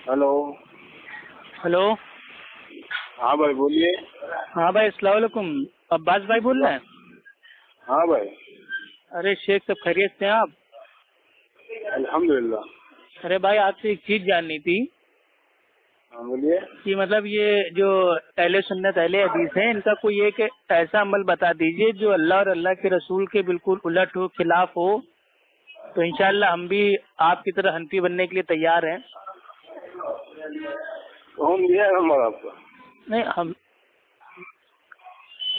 Hello. Hello. हाँ भाई बोलिए। हाँ भाई, अस्सलाम वालेकुम। अब्बास भाई बोल रहे हैं? हाँ भाई। अरे शेख, सब खैरियत से हैं आप? अल्हम्दुलिल्लाह। अरे भाई, आपसे एक चीज जाननी थी हाँ बोलिए। कि मतलब ये जो अहले सुन्नत अहले हदीस है, इनका कोई एक ऐसा अमल बता दीजिए जो अल्लाह और अल्लाह के रसूल के बिल्कुल उलट हो, खिलाफ हो, तो इंशाल्लाह हम भी आपकी तरह हनफी बनने के लिए तैयार हैं। कौन दिया नंबर आपका? नहीं,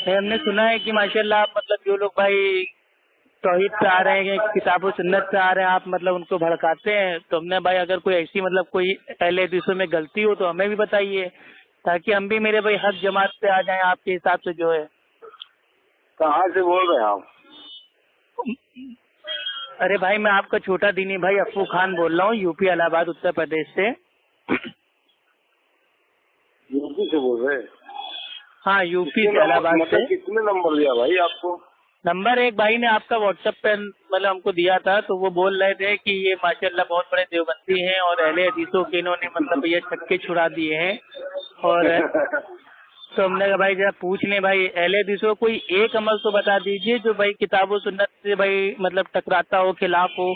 हमने सुना है कि माशाल्लाह आप मतलब जो लोग भाई तौहीद पे आ रहे हैं, किताबो सुन्नत पे आ रहे हैं, आप मतलब उनको भड़काते हैं। तो हमने भाई अगर कोई ऐसी मतलब कोई अहले हदीसों में गलती हो तो हमें भी बताइए, ताकि हम भी मेरे भाई हक जमात पे आ जाएं आपके हिसाब से जो है। कहाँ से बोल रहे हैं आप? अरे भाई, मैं आपका छोटा दीनी भाई अफू खान बोल रहा हूँ, यूपी इलाहाबाद उत्तर प्रदेश से। यूपी से बोल रहे हैं? हाँ, यूपी से, इलाहाबाद से। कितने नंबर दिया भाई आपको? नंबर एक भाई ने आपका व्हाट्सएप पे मतलब हमको दिया था, तो वो बोल रहे थे कि ये माशाल्लाह बहुत बड़े देवबंदी हैं और अहले हदीसों के इन्होंने मतलब ये छक्के छुड़ा दिए हैं। और तो हमने कहा भाई जरा पूछ लें, भाई अहले हदीसों को कोई एक अमल तो बता दीजिए जो भाई किताबो सुन्नत से भाई मतलब टकराता हो, खिलाफ हो।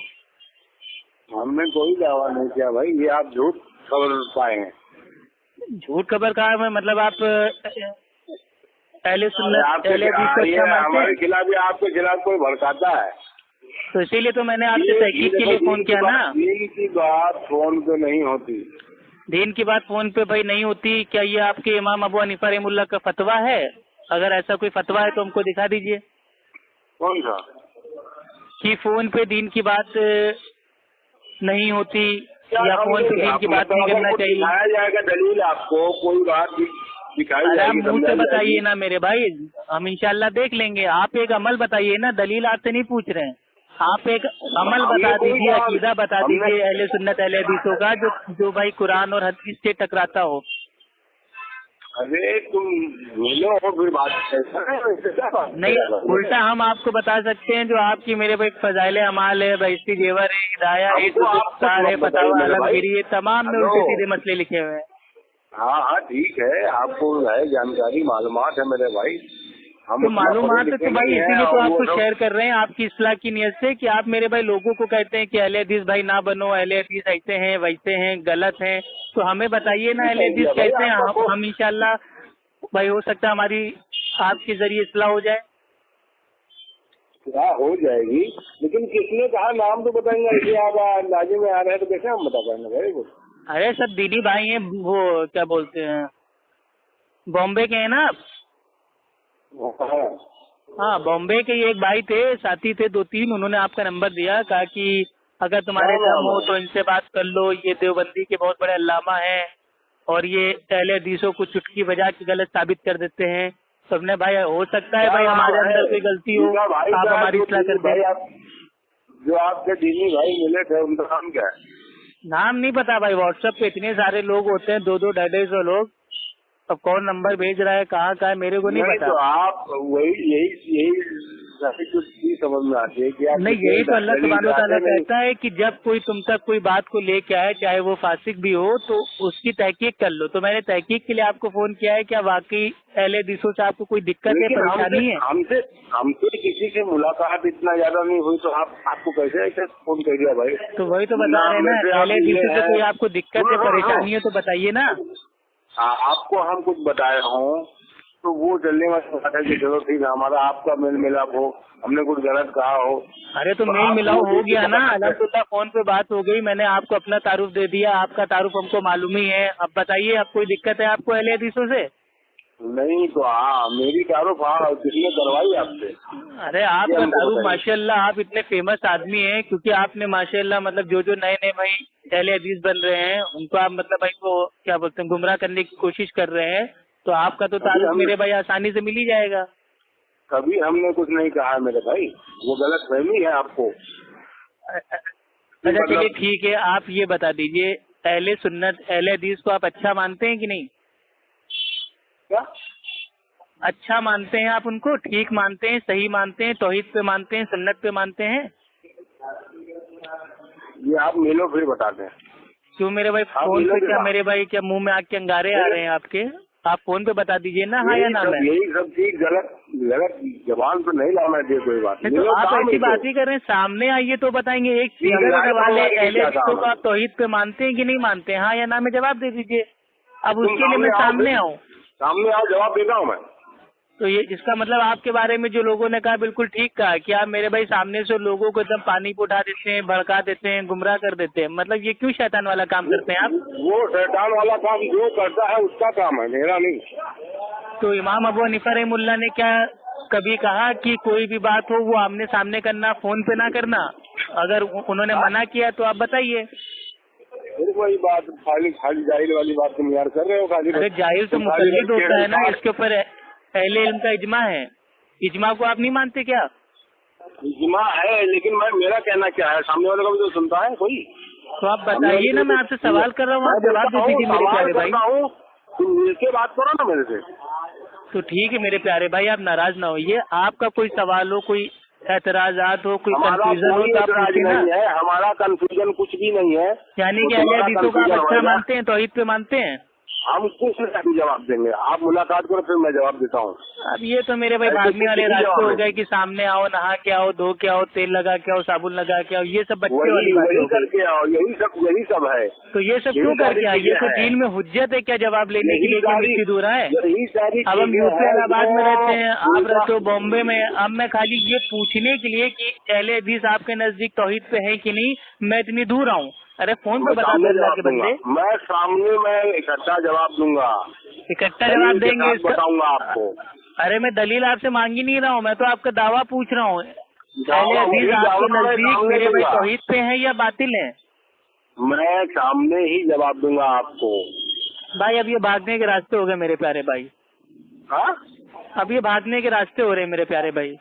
हमने कोई दावा नहीं किया भाई, ये आप झूठ खबर पाए हैं। झूठ खबर कहा है, मतलब आप अहले सुन्नत अहले हदीस को अच्छा मानते हमारे हैं? खिलाफ या आपके खिलाफ कोई भड़काता है? तो इसीलिए तो मैंने आपसे तहकीक के लिए फोन किया ना। दीन की बात फोन पे नहीं होती। दीन की बात फोन पे भाई नहीं होती? क्या ये आपके इमाम अबू हनीफा रहमुल्लाह का फतवा है? अगर ऐसा कोई फतवा है तो हमको दिखा दीजिए। कौन सा? कि फोन पे दीन की बात नहीं होती या फोन पे दीन की बात नहीं करना चाहिए? दिखाया जाएगा दलील, आपको कोई बात दिखाई अरे आप जाएगी, मुंह से बताइए ना मेरे भाई, हम इंशाल्लाह देख लेंगे। आप एक अमल बताइए ना, दलील आपसे नहीं पूछ रहे हैं। आप एक अमल बता दीजिए, अकीदा बता दीजिए अहले सुन्नत अहले हदीसों का जो भाई कुरान और हदीस से टकराता हो। अरे तुम मिलो हो फिर बात नहीं, उल्टा हम आपको बता सकते हैं जो आपकी मेरे भाई फजाइल अमाल है, बहिश्ती जेवर है, हिदाया है, कार है, फतावा आलमगीरी है, तमाम में उल्टे सीधे मसले लिखे हुए हैं। हाँ हाँ ठीक है, आपको है जानकारी मालूमात है मेरे भाई। हम तो मालूमात है तो भाई इसीलिए तो आपको शेयर कर रहे हैं आपकी इस्लाह की नियत से, कि आप मेरे भाई लोगों को कहते हैं कि अहले हदीस भाई ना बनो, अहले हदीस ऐसे हैं वैसे हैं गलत हैं। तो हमें बताइए ना अहले हदीस कैसे हैं, हम इंशाल्लाह भाई हो सकता है हमारी आपके जरिए इस्लाह हो जाए। क्या हो जाएगी, लेकिन किसने कहा नाम तो बताएंगे। ऐसे आप अंदाजे में आ रहे हैं तो कैसे हम बता पाएंगे भाई वो? अरे सब दीदी भाई हैं, वो क्या बोलते हैं, बॉम्बे के हैं ना आप? हाँ, बॉम्बे के एक भाई थे, साथी थे दो तीन, उन्होंने आपका नंबर दिया, कहा कि अगर तुम्हारे दम हो तो इनसे बात कर लो, ये देवबंदी के बहुत बड़े अल्लामा हैं और ये अहले हदीसों को चुटकी बजा के गलत साबित कर देते हैं। सबने भाई हो सकता है भाई हमारे अंदर कोई गलती हो, आप हमारी इस्लाह कर दें। जो आपके दीनी भाई मिले थे उनका नाम क्या है? नाम नहीं पता भाई, व्हाट्सएप पे इतने सारे लोग होते हैं, 200 250 लोग। अब कौन नंबर भेज रहा है, कहाँ का है, मेरे को नहीं पता। तो आप वही यही कुछ चीज समझ में आती है कि आप नहीं, यही तो अल्लाह सुब्हानो तआला कहता है कि जब कोई तुम तक कोई बात को लेके आए, चाहे वो फासिक भी हो, तो उसकी तहकीक कर लो। तो मैंने तहकीक के लिए आपको फोन किया है। क्या वाकई अहले हदीसों से आपको कोई दिक्कत है, परेशानी है? हमसे किसी से मुलाकात इतना ज्यादा नहीं हुई, तो आपको कैसे ऐसे फोन कर दिया भाई? तो वही तो बता रहे हैं ना, अहले हदीसों से कोई आपको दिक्कत है, परेशानी है तो बताइए ना। आपको हम कुछ बताए हों तो वो चलने वाली बात है कि चलो ठीक है, हमारा आपका मेल मिलाप हो, हमने कुछ गलत कहा हो। अरे तो मेल मिलाप हो गया ना, अल्हम्दुलिल्लाह फोन पे बात हो गई, मैंने आपको अपना तारुफ दे दिया, आपका तारुफ हमको मालूम ही है। अब बताइए, अब कोई दिक्कत है आपको अहले हदीसों से? नहीं तो मेरी तारुफ किसने करवाई आपसे? अरे आपका तारुफ माशाल्लाह, आप इतने फेमस आदमी हैं क्योंकि आपने माशाल्लाह मतलब जो नए नए भाई अहले हदीस बन रहे हैं उनको आप मतलब भाई को क्या बोलते हैं गुमराह करने की कोशिश कर रहे हैं। तो आपका तो तारुफ मेरे भाई आसानी से मिल ही जाएगा। कभी हमने कुछ नहीं कहा मेरे भाई, वो गलत फहमी है आपको। अच्छा चलिए ठीक है, आप ये बता दीजिए अहले सुन्नत अहले हदीस को आप अच्छा मानते हैं कि नहीं? क्या अच्छा मानते हैं आप उनको? ठीक मानते हैं, सही मानते हैं, तौहीद पे मानते हैं, सुन्नत पे मानते हैं? ये आप मिलो फिर बताते हैं। क्यों मेरे भाई फोन पे क्या मेरे भाई क्या मुंह में आग के अंगारे आ रहे हैं आपके? आप फोन पे बता दीजिए ना, हाँ या ना। मैं यही सब चीज गलत जबान पे नहीं लाना चाहिए कोई बात नहीं। तो आप ऐसी बात ही कर रहे हैं, सामने आइए तो बताएंगे। एक सीधा सवाल है, अहले हदीसों को आप तौहीद पे मानते हैं कि नहीं मानते हैं? हाँ या ना में जवाब दे दीजिए। अब उसके लिए मैं सामने आऊँ? सामने आओ, जवाब देता हूँ मैं। तो ये इसका मतलब आपके बारे में जो लोगों ने कहा बिल्कुल ठीक कहा कि आप मेरे भाई सामने से लोगों को एकदम पानी पे उठा देते हैं, भड़का देते हैं, गुमराह कर देते हैं। मतलब ये क्यों शैतान वाला काम करते हैं आप? वो शैतान वाला काम जो करता है उसका काम है, मेरा नहीं। तो इमाम अबू हनीफा रहमुल्लाह ने क्या कभी कहा कि कोई भी बात हो वो आमने सामने करना, फोन पे ना करना? अगर उन्होंने मना किया तो आप बताइए। वही बात खाली जाहिल वाली बात तुम यार कर रहे हो खाली। अरे जाहिल तो मुकल्लिद होता है ना, इसके ऊपर अहले इल्म का इजमा है। इजमा को आप नहीं मानते क्या? इजमा है, लेकिन मेरा कहना क्या है, सामने वाले को भी तो सुनता है कोई। तो आप बताइए ना, मैं आपसे सवाल कर रहा हूँ, आप जवाब दे दीजिए मेरे प्यारे भाई। तुम मिलके बात करो ना मेरे से। तो ठीक है मेरे प्यारे भाई, आप नाराज ना होइए। आपका कोई सवाल हो, कोई एतराजात हो, कोई कंफ्यूजन हो तो आप पूछिए ना। हमारा कंफ्यूजन कुछ भी नहीं है। यानी कि अहले हदीसों का आप अच्छा मानते हैं, तौहीद पे मानते हैं? हम कुछ नहीं जवाब देंगे, आप मुलाकात करो फिर मैं जवाब देता हूँ। अब ये तो मेरे भाई भागने वाले रास्ते हो गए कि सामने आओ, नहा के आओ, धो के आओ, तेल लगा के आओ, साबुन लगा के आओ, ये सब बच्चे वाली बात हो करके आओ। यही सब है। तो ये सब क्यों करके आओ? ये तो दीन में हुज्जत है क्या जवाब लेने के लिए? कितनी दूर है? अब हम यूपी इलाहाबाद में रहते हैं, आप रहते हो बॉम्बे में। अब मैं खाली ये पूछने के लिए कि अहले हदीस आपके नजदीक तौहीद पे है कि नहीं, मैं इतनी दूर आऊँ? अरे फोन पे बता दो अल्लाह के बंदे। मैं सामने में इकट्ठा जवाब दूंगा, इकट्ठा जवाब देंगे, बताऊंगा आपको। अरे मैं दलील आपसे मांग ही नहीं रहा हूँ, मैं तो आपका दावा पूछ रहा हूँ। अहले हदीस आपके नजदीक मेरे भाई तौहीद पे है या बातिल है? मैं सामने ही जवाब दूंगा आपको। भाई अब ये भागने के रास्ते हो गए मेरे प्यारे भाई। हाँ, अब ये भागने के रास्ते हो रहे हैं मेरे प्यारे भाई।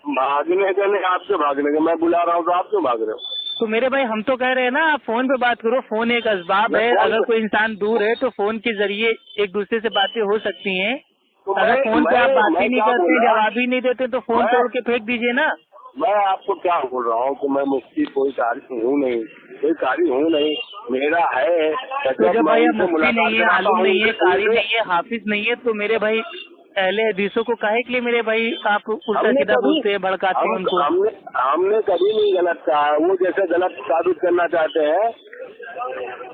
भागने के नहीं, आपसे भागने के। मैं बुला रहा हूँ तो आप क्यों भाग रहे हो? तो मेरे भाई हम तो कह रहे हैं ना, आप फोन पे बात करो। फोन एक असबाब है, अगर कोई इंसान दूर है तो फोन के जरिए एक दूसरे से बातें हो सकती हैं। अगर फोन पे आप बात ही नहीं करते, जवाब ही नहीं देते तो फोन तोड़ के फेंक दीजिए ना। मैं आपको क्या बोल रहा हूँ कि मैं मुफ्ती कोई कारी हूँ नहीं, मेरा है। तो जब भाई आप मुफ्ती नहीं है, आलिम नहीं है, कारी नहीं है, हाफिज नहीं है, तो मेरे भाई अहले हदीसों को काहे के लिए मेरे भाई आप उल्टा सीधा बोलते हैं, भड़काते हैं उनको? हमने कभी नहीं गलत कहा। वो जैसे गलत साबित करना चाहते हैं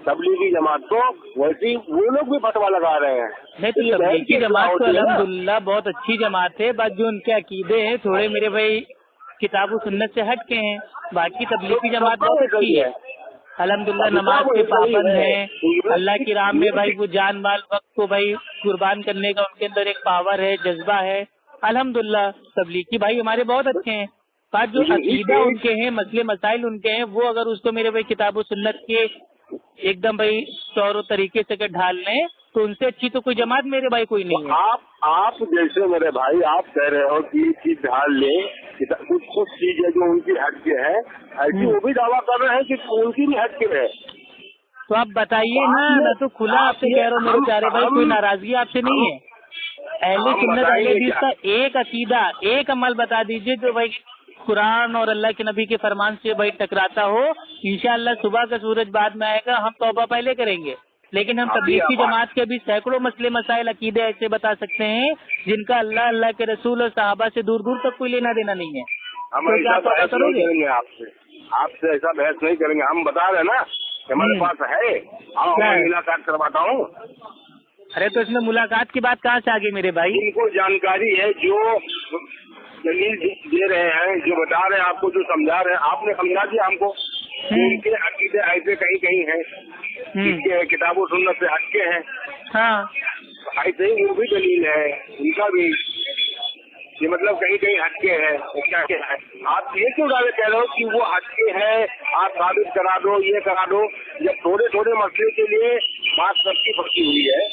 तबलीगी जमात को, वैसे वो लोग भी फतवा लगा रहे हैं। नहीं तो तबलीगी जमात तो अल्हम्दुलिल्लाह बहुत अच्छी जमात है। बात जो उनके अकीदे हैं थोड़े मेरे भाई किताब सुन्नत से हट के हैं। बाकी तबलीगी जमात बहुत अच्छी है अल्हम्दुलिल्लाह, नमाज के पाबंद हैं, अल्लाह की राह में भाई वो जान माल वक्त को भाई कुर्बान करने का उनके अंदर एक पावर है, जज्बा है अल्हम्दुलिल्लाह। तबलीगी भाई हमारे बहुत अच्छे हैं। बात जो अकीदा उनके हैं, मसले मसाइल उनके हैं, वो अगर उसको मेरे भाई किताब सुन्नत के एकदम भाई तौर तरीके से ढाल लें तो उनसे अच्छी तो कोई जमात मेरे भाई कोई नहीं है। आप जैसे मेरे भाई आप कह रहे हो कि ढाल ले, कुछ चीजें जो उनकी हट के है, ऐसी वो भी दावा कर रहे हैं कि उनकी भी हट के है। तो आप बताइए ना, मैं तो खुला आपसे कह रहा हूँ मेरे प्यारे भाई, कोई नाराजगी आपसे नहीं है। अहले सुन्नत अहले हदीस का एक अकीदा, एक अमल बता दीजिए जो भाई कुरान और अल्लाह के नबी के फरमान से भाई टकराता हो। इंशाअल्लाह सुबह का सूरज बाद में आएगा, हम तौबा पहले करेंगे। लेकिन हम तबलीगी जमात के भी सैकड़ों मसले मसाइल अकीदे ऐसे बता सकते हैं जिनका अल्लाह, अल्लाह के रसूल और सहाबा से दूर दूर तक कोई लेना देना नहीं है। हम ऐसा बहस नहीं करेंगे आपसे ऐसा बहस नहीं करेंगे। हम बता रहे ना हमारे पास है, मैं मुलाकात करवाता हूँ। अरे तो इसमें मुलाकात की बात कहाँ से आ गई मेरे भाई? इनको जानकारी है, जो दलील दे रहे हैं, जो बता रहे हैं आपको, जो समझा रहे हैं, आपने समझा दिया हमको। इनके अकीदे ऐसे कहीं कहीं हैं जिसके किताबों सुन्नत से हटके हैं। हाँ, ऐसे ही वो भी दलील है उनका भी, ये मतलब कहीं कहीं हटके है। क्या क्या है, आप ये क्यों दावे कह रहे हो कि वो हटके है, आप साबित करा दो, ये करा दो। जब थोड़े थोड़े मसले के लिए बात सबकी फंसी हुई है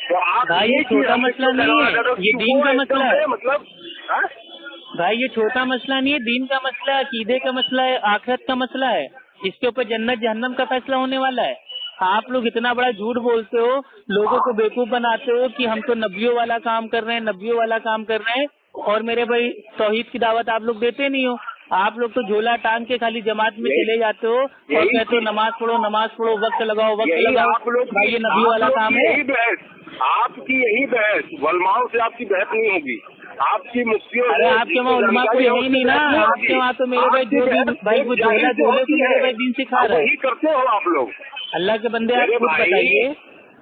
तो आप भाई ये छोटा मसला नहीं है, ये दीन का मसला है। मतलब भाई ये छोटा मसला नहीं है, दीन का मसला है, अकीदे का मसला है, आखिरत का मसला है। इसके ऊपर जन्नत जहन्नम का फैसला होने वाला है। आप लोग इतना बड़ा झूठ बोलते हो, लोगों को बेवकूफ बनाते हो कि हम तो नबियों वाला काम कर रहे हैं, नबियों वाला काम कर रहे हैं, और मेरे भाई तौहीद की दावत आप लोग देते नहीं हो। आप लोग तो झोला टांग के खाली जमात में चले जाते हो और कहते हो नमाज पढ़ो, वक्त लगाओ। आप लोग भाई ये नबी वाला काम है। आपकी यही बहस वलमाओं से आपकी बहस नहीं होगी, आपकी मुफ्तियों। अरे आपके वहाँ उलमा कोई है ही नहीं ना, आपके वहाँ तो मेरे भाई जो भी भाई वो झोले तो मेरे भाई दिन सिखा रहे हैं। करते हो आप लोग, अल्लाह के बंदे। आप खुद बताइए,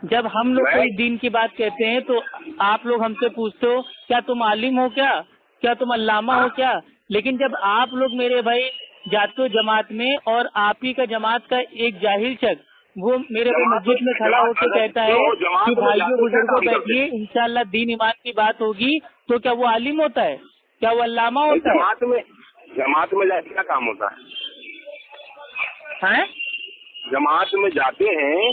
जब हम लोग कोई दीन की बात कहते हैं तो आप लोग हमसे पूछते हो क्या तुम आलिम हो, क्या तुम अल्लामा हो क्या? लेकिन जब आप लोग मेरे भाई जाते हो जमात में और आप ही का जमात का एक जाहिल शख्स वो मेरे भाई मस्जिद में खड़ा होकर कहता है कि भाइयों बुजुर्गों बैठिए, इंशाल्लाह दीन ईमान की बात होगी, तो क्या वो आलिम होता है? क्या वो अल्लामा होता है? जमात में जाके क्या काम होता है? जमात में जाते हैं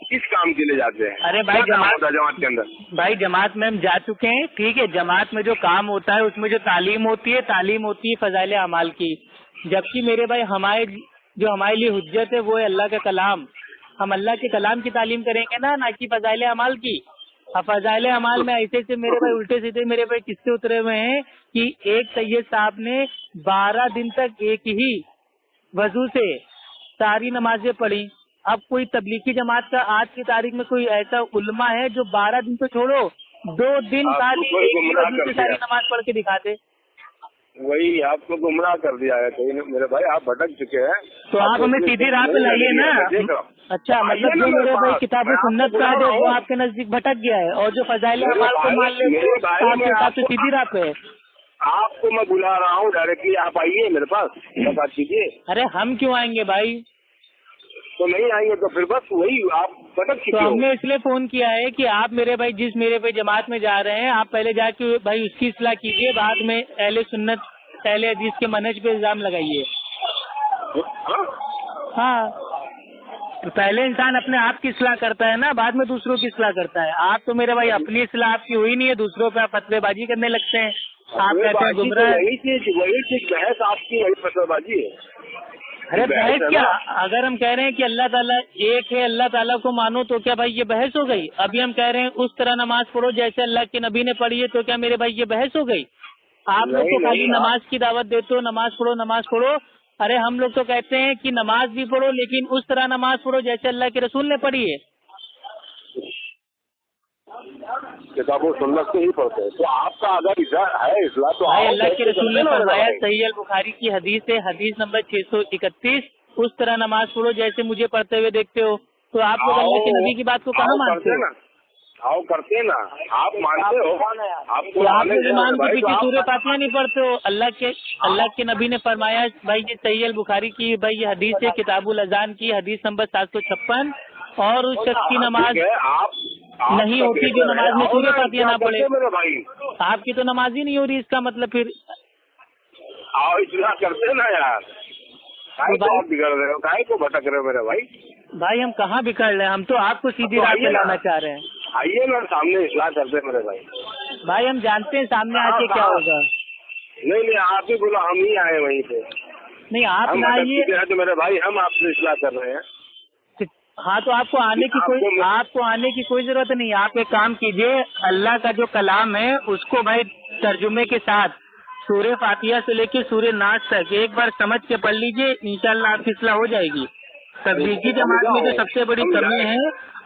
किस काम के लिए जाते हैं? अरे भाई जमात के अंदर भाई जमात में हम जा चुके हैं, ठीक है। जमात में जो काम होता है उसमें जो तालीम होती है फजाइल अमाल की। जबकि मेरे भाई हमारे लिए हुज्जत है वो है अल्लाह का कलाम। हम अल्लाह के कलाम की तालीम करेंगे ना कि फजाइल अमाल की। अब फजाइल अमाल में ऐसे मेरे भाई उल्टे सीधे मेरे भाई किस्से उतरे हुए हैं कि एक सैयद साहब ने 12 दिन तक एक ही वजू से सारी नमाजें पढ़ी। अब कोई तबलीगी जमात का आज की तारीख में कोई ऐसा उलमा है जो 12 दिन तो छोड़ो 2 दिन खाली एक ही वजू से सारी नमाज पढ़ के दिखाते? वही आपको गुमराह कर दिया है कहीं मेरे भाई, आप भटक चुके हैं। तो आप हमें सीधी राह पे लाइए ना। अच्छा, मतलब जो मेरे भाई किताब सुन्नत का है वो आपके नजदीक भटक गया है, और जो फजाइल अमाल को मान ले आपके साथ तो सीधी राह पे है। आपको मैं बुला रहा हूँ डायरेक्टली, आप आइए मेरे पास, बात कीजिए। अरे हम क्यों आएंगे भाई? तो नहीं आएंगे तो फिर बस वही आप भटक चुके हो। तो हमने इसलिए फोन किया है कि आप मेरे भाई जमात में जा रहे हैं, आप पहले जाके भाई उसकी इस्लाह कीजिए, बाद में अहले सुन्नत अहले हदीस के मनहज पे इल्जाम लगाइए। हाँ, तो पहले इंसान अपने आप की इस्लाह करता है ना, बाद में दूसरों की इस्लाह करता है। आप तो मेरे भाई अपनी इस्लाह आपकी हुई नहीं है, दूसरों पे आप फतवेबाजी करने लगते हैं। आप कहते हैं गुमराह। वही चीज बहस आपकी, वही फतवेबाजी है। अरे बहस क्या? अगर हम कह रहे हैं कि अल्लाह ताला एक है, अल्लाह ताला को मानो, तो क्या भाई ये बहस हो गई? अभी हम कह रहे हैं उस तरह नमाज पढ़ो जैसे अल्लाह के नबी ने पढ़ी है, तो क्या मेरे भाई ये बहस हो गई? आप लोग तो खाली नमाज की दावत देते हो, नमाज पढ़ो। अरे हम लोग तो कहते हैं कि नमाज भी पढ़ो लेकिन उस तरह नमाज पढ़ो जैसे अल्लाह के रसूल ने पढ़ी है। किताबों सुन्नत से ही पढ़ते हैं। तो आपका अगर है इस्लाम तो अल्लाह के रसूल ने फरमाया, सहीह अल बुखारी की हदीस है, हदीस नंबर 631, उस तरह नमाज पढ़ो जैसे मुझे पढ़ते हुए देखते हो। तो आप लोग अल्लाह के नबी की बात को कहाँ मानते हो? आओ करते ना, आप मानते हो? तो आप लोग ईमान के पीछे सूरह फातिहा नहीं पढ़ते हो? अल्लाह के नबी ने फरमाया भाई, ये सहीह अल बुखारी की भाई ये हदीस है, किताबुल अज़ान की हदीस नंबर 756, और उस शख्स की नमाज नहीं होती जो नमाज में सूरह फातिहा ना पढ़े। आपकी तो नमाज ही नहीं हो रही, इसका मतलब फिर आओ इस्लाह करते ना यार। तो आप बिगड़ रहे हो, काहे को भटक रहे हो मेरे भाई? भाई हम कहाँ बिगड़ रहे हैं, हम तो आपको सीधी राह पे लाना चाह रहे हैं। आइए ना सामने इस्लाह करते मेरे भाई। भाई हम जानते हैं सामने आके क्या होगा। नहीं आप ही बोलो, हम ही आए वहीं पे। नहीं आप ना आइए तो मेरे भाई, हम आपसे इस्लाह कर रहे हैं। हाँ, तो आपको आने की कोई जरूरत नहीं। आप एक काम कीजिए, अल्लाह का जो कलाम है उसको भाई तर्जुमे के साथ सूरह फातिहा से लेके सूरह नास तक एक बार समझ के पढ़ लीजिए, इंशाल्लाह आपकी इस्लाह हो जाएगी। तबलीगी जमात में जो सबसे बड़ी कमी है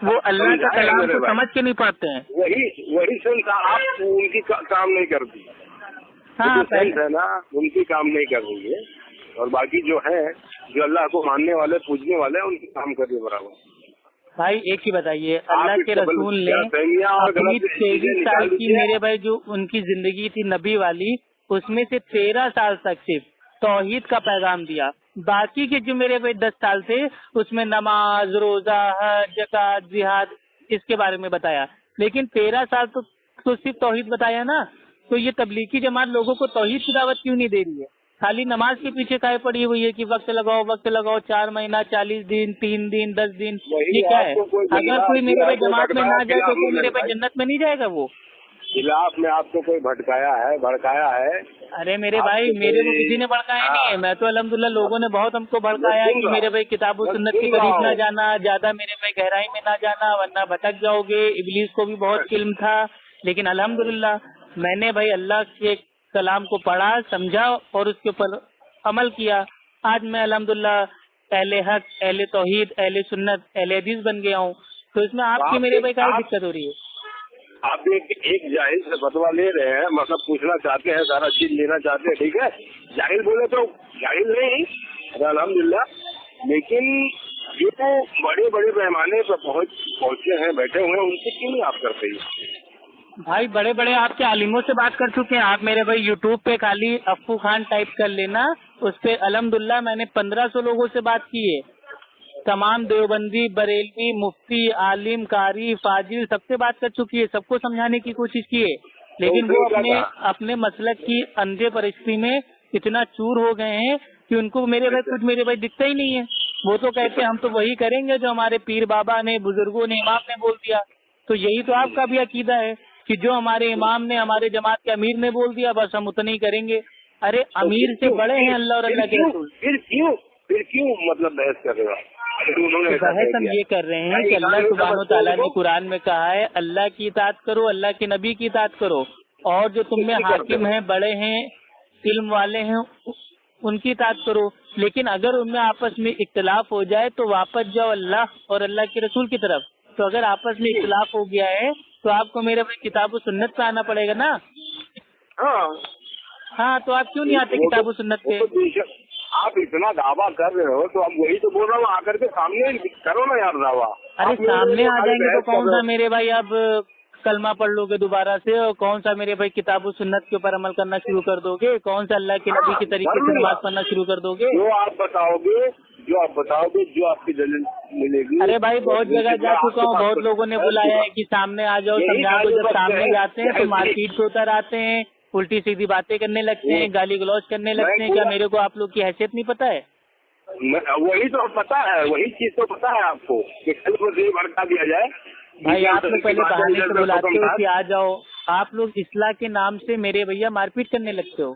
वो अल्लाह का कलाम को समझ के नहीं पढ़ते हैं। वही संत आप उनकी काम नहीं करती। हाँ है ना, उनकी काम नहीं कर रही है, और बाकी जो है जो अल्लाह को मानने वाले पूजने वाले उनकी काम कर रही बराबर। भाई एक ही बताइए, अल्लाह के रसूल ने अपनी 23 साल की मेरे भाई जो उनकी जिंदगी थी नबी वाली, उसमें से 13 साल तक सिर्फ तौहीद का पैगाम दिया। बाकी के जो मेरे भाई 10 साल थे उसमें नमाज, रोजा, हज, ज़कात, जिहाद इसके बारे में बताया, लेकिन 13 साल तो सिर्फ तौहीद बताया ना। तो ये तबलीगी जमात लोगों को तौहीद की दावत क्यों नहीं दे रही है? खाली नमाज के पीछे काहे पड़ी हुई है कि वक्त लगाओ 4 महीना 40 दिन 3 दिन 10 दिन, ये क्या है? अगर कोई मेरे भाई जमात में ना जाए तो कोई मेरे भाई जन्नत में नहीं जाएगा? वो खिलाफ में आपको कोई भड़काया है? अरे मेरे भाई, मेरे को किसी ने भड़काया नहीं है। मैं तो अल्हम्दुलिल्लाह लोगों ने बहुत हमको भड़काया है कि मेरे भाई किताब सुन्नत के करीब ना जाना, ज्यादा मेरे भाई गहराई में ना जाना वरना भटक जाओगे। इब्लीस को भी बहुत इल्म था, लेकिन अल्हम्दुलिल्लाह मैंने भाई अल्लाह के कलाम को पढ़ा, समझा और उसके ऊपर अमल किया। आज मैं अल्हम्दुलिल्लाह अहले हक, अहले तौहीद, अहले सुन्नत, अहले हदीस बन गया हूँ। तो इसमें आपकी मेरे भाई क्या दिक्कत हो रही है? आप एक जाहिल से फतवा ले रहे हैं, मतलब पूछना चाहते हैं, सारा चीज लेना चाहते हैं, ठीक है। जाहिल बोले तो जाहिल नहीं, अल्हम्दुलिल्लाह, लेकिन जो बड़े बड़े पैमाने पर पहुँचे हैं, बैठे हुए हैं, उनसे क्यों नहीं आप करते? भाई बड़े बड़े आपके आलिमों से बात कर चुके हैं आप मेरे भाई। यूट्यूब पे खाली अफ्फू खान टाइप कर लेना, उस पे अल्हम्दुलिल्लाह मैंने 1500 लोगों से बात की है। तमाम देवबंदी, बरेलवी, मुफ्ती, आलिम, कारी, फाजिल सबसे बात कर चुकी है, सबको समझाने की कोशिश की है, लेकिन वो अपने मसलक की अंधे परिस्थिति में इतना चूर हो गए हैं कि उनको मेरे भाई कुछ मेरे भाई दिखता ही नहीं है। वो तो कहते हैं हम तो वही करेंगे जो हमारे पीर बाबा ने, बुजुर्गों ने, इमाम ने बोल दिया। तो यही तो आपका भी अकीदा है कि जो हमारे इमाम ने, हमारे जमात के अमीर ने बोल दिया बस हम उतना ही करेंगे। अरे अमीर से बड़े हैं अल्लाह और अल्लाह के रसूल। फिर क्यों मतलब बहस कर रहे हो? बहस हम ये कर रहे हैं कि अल्लाह सुब्हानो तआला ने कुरान में कहा है अल्लाह की इताअत करो, अल्लाह के नबी की इताअत करो, और जो तुम में हाकिम हैं, बड़े हैं, इल्म वाले हैं, उनकी इताअत करो। लेकिन अगर उनमें आपस में इख्तिलाफ हो जाए तो वापस जाओ अल्लाह और अल्लाह के रसूल की तरफ। तो अगर आपस में इख्तिलाफ हो गया है तो आपको मेरे भाई किताब और सुन्नत पे आना पड़ेगा ना। हाँ, तो आप क्यों नहीं आते किताब और सुन्नत पे? आप इतना दावा कर रहे हो तो अब वही तो बोल रहा हूँ, आकर के सामने करो ना यार दावा। अरे सामने आ जाएंगे तो कौन सा मेरे भाई अब कलमा पढ़ लोगे दोबारा से, और कौन सा मेरे भाई किताब और सुन्नत के ऊपर अमल करना शुरू कर दोगे, कौन सा अल्लाह के नबी के तरीके से नमाज पढ़ना शुरू कर दोगे? जो आप बताओगे, जो आपकी दलील मिलेगी। अरे भाई बहुत जगह जा चुका हूँ, बहुत लोगों ने बुलाया है कि सामने आ जाओ समझा दो। जब सामने जाते हैं तो मारपीट पे उतर आते हैं, उल्टी सीधी बातें करने लगते हैं, गाली गलौज करने लगते हैं। क्या मेरे को आप लोग की हैसियत नहीं पता है? वही तो पता है, वही चीज तो पता है आपको कि कल को भड़का दिया जाए। भाई आप लोग पहले बहाने से बुलाते हो कि आ जाओ, आप लोग इस्लाह के नाम से मेरे भैया मारपीट करने लगते हो।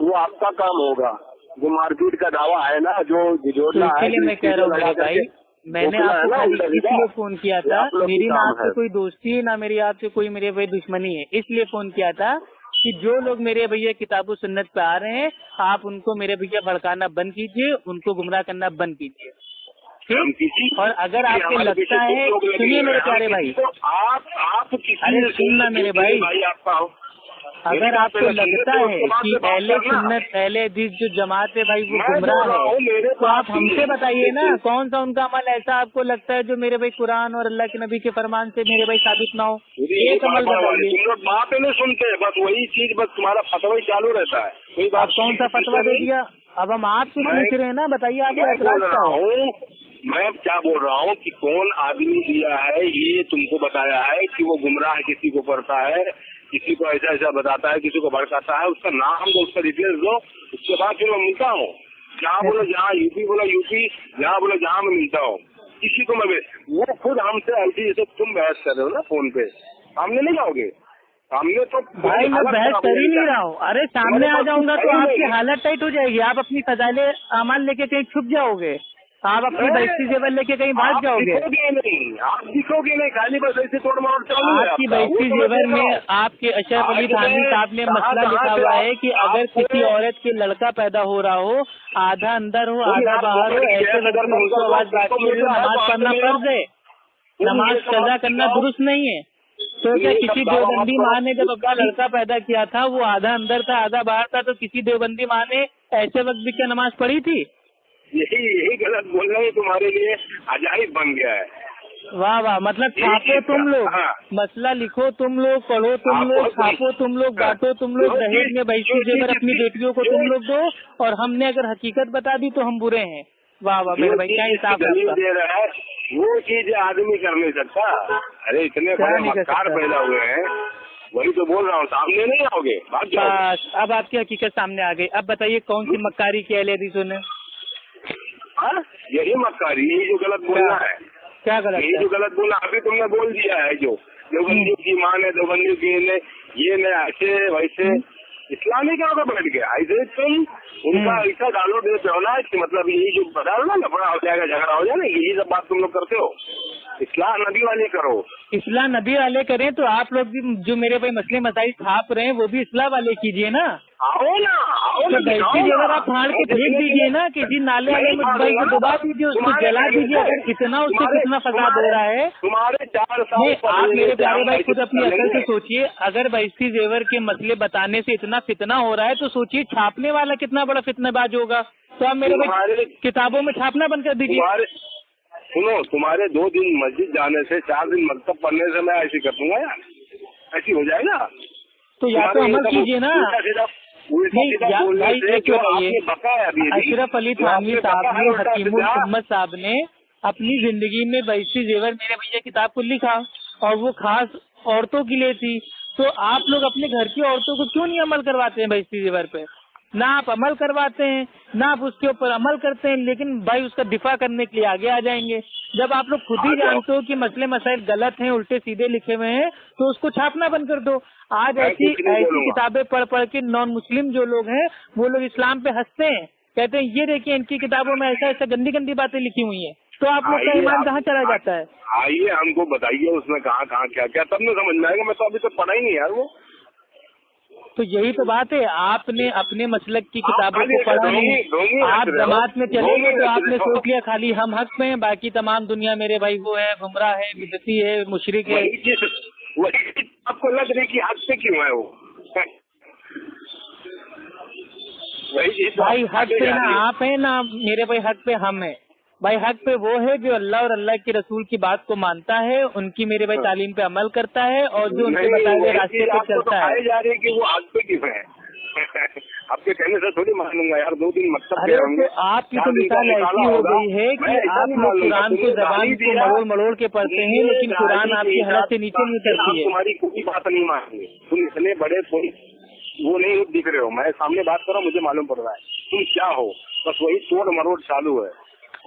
वो आपका काम होगा, जो मारपीट का दावा है ना, जो जोड़ना है। इसीलिए मैं कह रहा हूँ भाई, मैंने आपको खाली इसलिए फोन किया था, मेरी ना आपसे कोई दोस्ती है ना मेरी आपसे कोई मेरे भाई दुश्मनी है। इसलिए फोन किया था कि जो लोग मेरे भैया किताब और सुन्नत पे आ रहे हैं आप उनको मेरे भैया भड़काना बंद कीजिए, उनको गुमराह करना बंद कीजिए, ठीक? और अगर आपको लगता है, सुनिए मेरे प्यारे भाई, अरे सुनना मेरे भाई, अगर आपको लगता है कि अहले सुन्नत, अहले हदीस जो जमात है भाई वो गुमराह है, तो आप हमसे बताइए ना कौन सा उनका अमल ऐसा आपको लगता है जो मेरे भाई कुरान और अल्लाह के नबी के फरमान से मेरे भाई साबित ना हो। एक अमल बताइए। बात नहीं सुनते, बस वही चीज, बस तुम्हारा फतवा ही चालू रहता है। कोई बात कौन सा फतवा दे दिया? अब हम आपसे पूछ रहे हैं ना, बताइए आपको एतराज क्या है? मैं क्या बोल रहा हूँ कि कौन आदमी दिया है ये तुमको बताया है कि वो गुमराह किसी को करता है, किसी को ऐसा ऐसा बताता है, किसी को भड़काता है, उसका नाम दो, उसका डिटेल्स दो, उसके बाद फिर मैं मिलता हूँ। जहाँ बोलो जहाँ यूपी बोला यूपी, जहाँ बोलो जहाँ मैं मिलता हूँ, किसी को मैं वो खुद हमसे ऐसी जैसे तुम बहस कर रहे हो ना फोन पे, सामने नहीं जाओगे? सामने तो भाई मैं बहस कर ही नहीं रहा हूँ। अरे सामने आ जाऊंगा तो आपकी हालत टाइट हो जाएगी, आप अपनी फजाइले अमाल लेके कहीं छुप जाओगे, आप अपनी बैसी जेवर लेके कहीं भाग जाओगे। आप दिखोगे नहीं, खाली बस ऐसे तोड़ मोड़ चालू है। आपकी बैसी जेवर में आपके अशरफ अली थानवी साहब ने मसला लिखा हुआ है कि अगर किसी औरत के लड़का पैदा हो रहा हो, आधा अंदर हो आधा बाहर हो, ऐसे वक्त में उसको आवाज बाकी हो, नमाज पढ़ना फर्ज है, नमाज कज़ा करना दुरुस्त नहीं है। तो क्या किसी देवबंदी माँ ने जब अपना लड़का पैदा किया था वो आधा अंदर था आधा बाहर था, तो किसी देवबंदी माँ ने ऐसे वक्त भी क्या नमाज पढ़ी थी? यही गलत बोल रहे हैं, तुम्हारे लिए अजाइब बन गया है। वाह वाह, मतलब छापो तुम लोग, मसला लिखो तुम लोग, पढ़ो तुम लोग, छापो तुम लोग, बांटो तुम लोग, दहेज में बैसी जेवर अपनी बेटियों को तुम लोग दो, और हमने अगर हकीकत बता दी तो हम बुरे हैं। वाह वाह मेरे भाई, क्या हिसाब दे रहा है, वो चीज आदमी कर नहीं सकता। अरे इतने बड़े मक्कार पैदा हुए हैं, वही तो बोल रहा हूँ, सामने नहीं आओगे। बस अब आपकी हकीकत सामने आ गई। अब बताइए कौन सी मक्कारी की अहले हदीसों ने? यही मक्कारी, यही जो गलत बोलना है। क्या गलत? यही जो गलत बोला अभी तुमने बोल दिया है, जो देवबंदियों की माँ ने, देवबंदियों की ने, ये ने ऐसे वैसे इस्लामी क्या होगा बैठ गया, ऐसे तुम उनका ऐसा डालो देते हो ना कि मतलब यही जो बता दो ना लफड़ा हो जाएगा, झगड़ा हो जाएगा, यही सब बात तुम लोग करते हो। इस्लाम इस्लाह नबी वाले करो। इस्लाह नबी वाले करें तो आप लोग भी जो मेरे भाई मसले मसाइल छाप रहे हैं वो भी इस्लाह वाले कीजिए ना। आओ ना, आओ ना, बैसी जेवर आप फाड़ के फेंक दीजिए ना, किसी नाले वाले में भाई को डुबा दीजिए, उसको जला दीजिए। अगर इतना उससे कितना फसाद हो रहा है, तुम्हारे 4 साल आप मेरे प्यारे भाई खुद अपनी अकल से सोचिए। अगर बैसी जेवर के मसले बताने से इतना फितना हो रहा है तो सोचिए छापने वाला कितना बड़ा फितनेबाज होगा। तो आप मेरे भाई किताबों में छापना बंद कर दीजिए। सुनो, तुम्हारे 2 दिन मस्जिद जाने से 4 दिन मकतब पढ़ने से मैं ऐसी कर दूंगा यार, ऐसी हो जाएगा। तो या तो अमल कीजिए ना। नहीं भाई एक बताइए, अशरफ अली थानवी साहब ने, हकीमुल उम्मत साहब ने अपनी जिंदगी में बैसी जेवर मेरे भैया किताब को लिखा और वो खास औरतों के लिए थी। तो आप लोग अपने घर की औरतों को क्यों नहीं अमल करवाते हैं बैसी जेवर पे? ना आप अमल करवाते हैं ना आप उसके ऊपर अमल करते हैं, लेकिन भाई उसका दिफा करने के लिए आगे आ जाएंगे। जब आप लोग खुद ही जानते हो कि मसले मसाइल गलत हैं, उल्टे सीधे लिखे हुए हैं, तो उसको छापना बंद कर दो। आज ऐसी किताबें पढ़ के नॉन मुस्लिम जो लोग हैं वो लोग इस्लाम पे हंसते हैं, कहते हैं ये देखिए इनकी किताबों में ऐसा ऐसा गंदी गंदी बातें लिखी हुई हैं। तो आप लोग का ईमान कहाँ चला जाता है? आइए हमको बताइए उसमें कहाँ कहाँ क्या क्या, तब न समझ में आएगा। मैं तो अभी तक पढ़ा ही नहीं यार वो। तो यही तो बात है, आपने अपने मसलक की किताबों को पढ़ा नहीं। आप जमात में चले गए तो आपने सोच लिया खाली हम हक में हैं, बाकी तमाम दुनिया मेरे भाई वो है, गुमराह है, बिदती है, मुशरिक है। वही आपको लग रही कि हक से क्यों है वो? भाई हक पे ना आप है ना मेरे भाई, हक पे हम है भाई। हक पे वो है जो अल्लाह और अल्लाह के रसूल की बात को मानता है, उनकी मेरे भाई तालीम पे अमल करता है और जो उनके बताए हुए रास्ते पे चलता है। जा रही है कि वो हक पे क्यों है? आपके कहने से थोड़ी मानूंगा यार। 2 दिन मतलब अरे तो आपकी तो मिसाल ऐसी हो गई है कि आप लोग कुरान को जबान को मरोड़ मरोड़ के पढ़ते हैं, लेकिन कुरान आपकी हलत से नीचे नहीं उतरती है। तुम्हारी कोई बात नहीं मानेंगे, तुम इतने बड़े कोई वो नहीं दिख रहे हो। मैं सामने बात कर रहा हूँ, मुझे मालूम पड़ रहा है तुम क्या हो। बस वही तोड़ मरोड़ चालू है।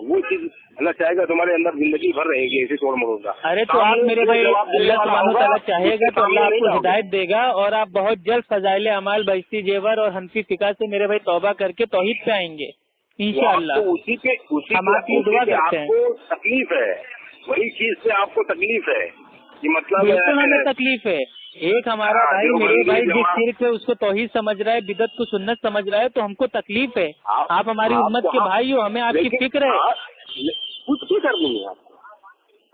वो चीज अल्लाह चाहेगा तुम्हारे अंदर जिंदगी भर रहेगी ऐसी तोड़ मरोड़ का। अरे तो आप मेरे भाई अल्लाह सुब्हानहू तआला चाहेगा तो अल्लाह आपको हिदायत देगा और आप बहुत जल्द फजाइल अमाल, बैसी जेवर और हनफी फिका से मेरे भाई तौबा करके तौहीद पे आएंगे इंशाअल्लाह। उसी के हम आपकी दुआ करते हैं। आपको तकलीफ है, वही चीज से आपको तकलीफ है कि मतलब बिल्कुल हमें तकलीफ है। एक हमारा भाई मेरे भाई जिस शिर्क है उसको तौहीद समझ रहा है, बिदत को सुन्नत समझ रहा है, तो हमको तकलीफ है। आप हमारी उम्मत के भाई हो, हमें आपकी फिक्र है। कुछ भी कर देंगे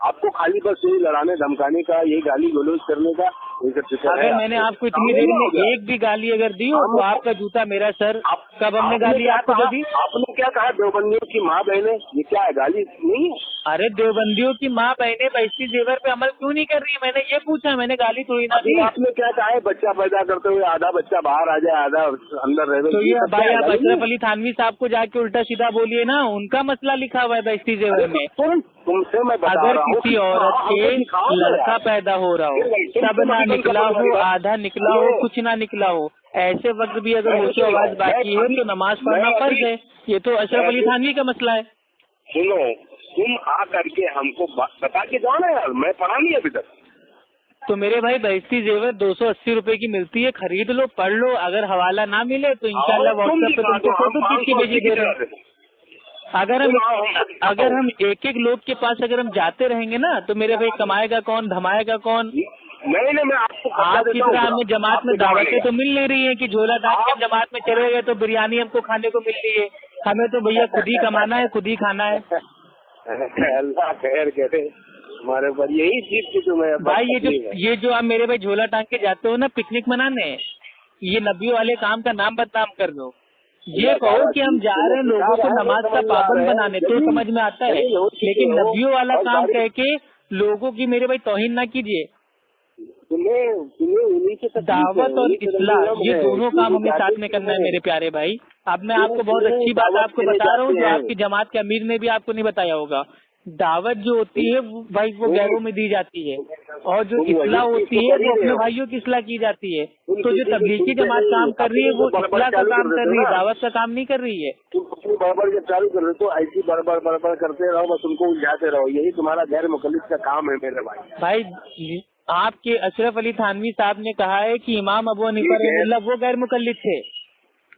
आपको खाली बस यही लड़ाने धमकाने का, यही गाली गलौज करने का। अगर मैंने आपको इतनी देर में एक भी गाली अगर दी हो तो आपका जूता मेरा सर। कब हमने गाली आपको दी? आपने क्या कहा? देवबंदियों की माँ बहने, ये क्या है? गाली नहीं है। अरे देवबंदियों की माँ बहने बैसी जेवर पे अमल क्यों नहीं कर रही है, मैंने ये पूछा। मैंने गाली थोड़ी ना दी। आपने क्या कहा है? बच्चा पैदा करते हुए आधा बच्चा बाहर आ जाए, आधा अंदर रहे। तो ये भाई आप अशरफ अली थानवी साहब को जाके उल्टा सीधा बोलिए ना, उनका मसला लिखा हुआ है बैसी जेवर में। तुमसे मैं बता अगर रहा हूँ किसी औरत के लड़का पैदा हो रहा हो, सब ना निकला हो, आधा निकला हो, कुछ ना निकला हो, ऐसे वक्त भी अगर होश आवाज बाकी है तो नमाज पढ़ना फर्ज है। ये तो अशरफ अली थानवी का मसला है। सुनो, तुम आ करके हमको बता के जाओ ना यार, मैं पढ़ा नहीं अभी तक। तो मेरे भाई बैसी जेवर 280 रुपए की मिलती है, खरीद लो, पढ़ लो। अगर हवाला ना मिले तो इंशाल्लाह व्हाट्सएप पे तुमको फोटो खींच के भेज दे रहे हैं। अगर हम एक एक लोग के पास अगर हम जाते रहेंगे ना तो मेरे भाई कमाएगा कौन, धमाएगा कौन? नहीं, मैं आपको आपकी तरह हमें जमात में दावतें तो मिल नहीं रही है कि झोला डाल के हम जमात में चले गए तो बिरयानी हमको खाने को मिल रही है। हमें तो भैया खुद ही कमाना है, खुद ही खाना है। अल्लाह खैर करे हमारे ऊपर, यही चीज की तो मैं भाई ये जो आप मेरे भाई झोला टांग के जाते हो ना पिकनिक मनाने, ये नबियों वाले काम का नाम बदनाम कर दो। ये कहो कि हम जा रहे हैं लोगों को नमाज का पाबंद बनाने, तो समझ में आता है, लेकिन नबियों वाला काम कह के लोगों की मेरे भाई तौहीन ना कीजिए। दावत और इस्लाह ये दोनों काम हमें साथ में करना है मेरे प्यारे भाई। अब मैं आपको बहुत अच्छी बात आपको बता रहा हूँ जो आपकी जमात के अमीर ने भी आपको नहीं बताया होगा। दावत जो होती है वो भाई वो गैरों में दी जाती है, और जो इस्लाह होती है वो अपने भाइयों की इस्लाह की जाती है। तो जो तबलीगी जमात काम कर रही है वो इस्लाह का काम कर रही है, दावत का काम नहीं कर रही है। तुम बराबर जब चालू कर रहे हो ऐसी बराबर करते रहो, बस उनको उलझाते रहो, यही तुम्हारा गैर मुकल्लिद का काम है मेरे भाई। आपके अशरफ अली थानवी साहब ने कहा है कि इमाम अबू हनीफा रहमतुल्लाह वो गैर मुकल्लिद थे,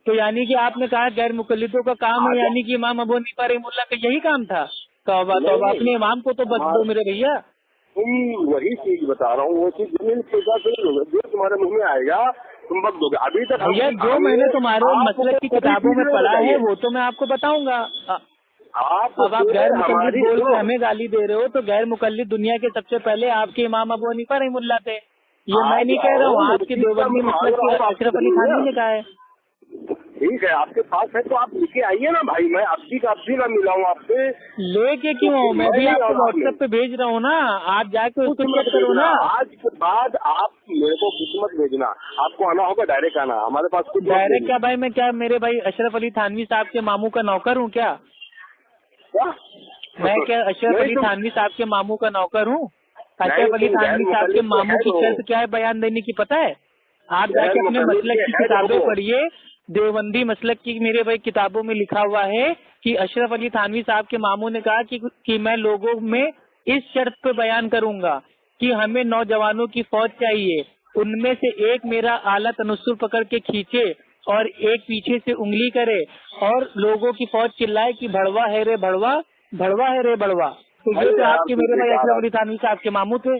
तो यानी कि आपने कहा गैर मुकल्लिदों का काम है, यानी कि इमाम अबू हनीफा रहमतुल्लाह का यही काम था। तौबा तौबा, अपने इमाम को तो बख्श दो मेरे भैया। तुम वही चीज बता रहा हूँ, वो चीज जमीन के हिसाब से नहीं होगा, जो तुम्हारे मुंह में आएगा तुम वक्त दोगे। अभी तक भैया जो मैंने तुम्हारे मसलक की किताबों में पढ़ा है वो तो मैं आपको बताऊंगा। अब आप गैर मुकल्लिद बोल के हमें गाली दे रहे हो, तो गैर मुकल्लिद दुनिया के सबसे पहले आपके इमाम अबू हनीफा रहमतुल्लाह थे। ये मैं नहीं कह रहा हूँ, आपके देवबंदी मसलक के अशरफ अली थानवी ने कहा है। ठीक है, आपके पास है तो आप लेके आइए ना भाई, मैं अभी का अभी ना मिलाऊँ आपसे। लेके क्यों? मैं भी आपको व्हाट्सएप पे भेज रहा हूँ ना, आप जाके उसको चेक करो ना। आज के बाद आप मेरे को कुछ मत भेजना, आपको आना होगा, डायरेक्ट आना, हमारे पास कुछ डायरेक्ट क्या भाई, मैं क्या मेरे भाई अशरफ अली थानवी साहब के मामू का नौकर हूँ क्या? मैं क्या अशरफ अली थानवी साहब के मामू का नौकर हूँ? अशरफ अली थानवी साहब के मामू की शर्त क्या है बयान देने की पता है? आप जाके अपने मसलक की किताबें पढ़िए, देवबंदी मसलक की मेरे भाई किताबों में लिखा हुआ है कि अशरफ अली थानवी साहब के मामू ने कहा कि मैं लोगों में इस शर्त पे बयान करूंगा कि हमें नौजवानों की फौज चाहिए, उनमें से एक मेरा आला तनस्सुर पकड़ के खींचे और एक पीछे से उंगली करे और लोगों की फौज चिल्लाए कि भड़वा है रे भड़वा, भड़वा है रे भड़वा। तो ये तो आपके मेरे भाई अशरफ अली थानवी साहब के मामू थे।